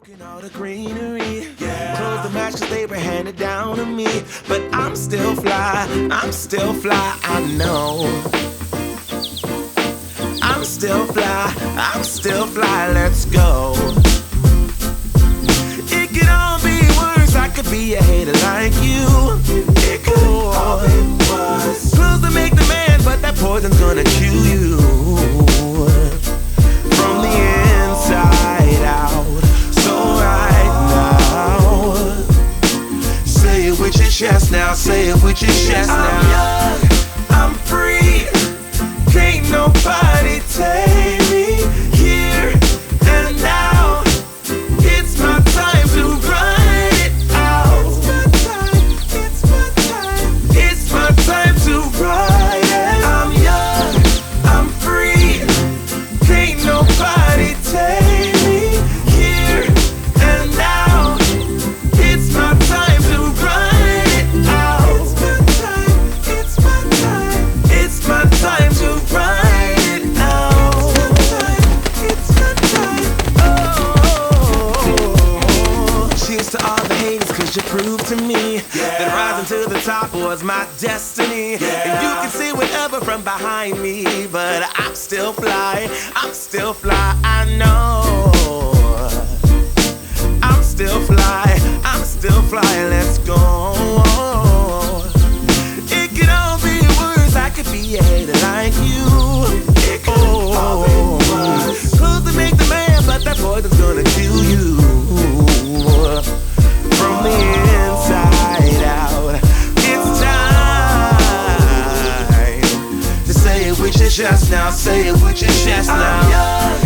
Smoking all the greenery, yeah. Clothes to match 'cause they were handed down to me. But I'm still fly, I know. I'm still fly, let's go. It could all be worse, I could be a hater like you. It could all be worse. Clothes to make the man, but that poison's gonna chew you from the inside out. So right now, say it with your chest now, say it with your chest now. I'm young, I'm free, can't nobody take me here and now. It's my time to run it out. It's my time to ride it. I'm young, I'm free, can't nobody take me here and now. It's my time to run it out. It's my time to ride it out. It's my time. Oh, cheers to all the haters, 'cause you proved to me that rising to the top was my destiny. And you can see whatever from behind me, but I'm still fly, I know. I'm still fly, let's go. It could all be worse, I could be a hater like you. It could all be worse. Clothes to make the man, but that poison's gonna kill you from the inside out. It's time to say it with your chest now, say it with your chest now. I'm young,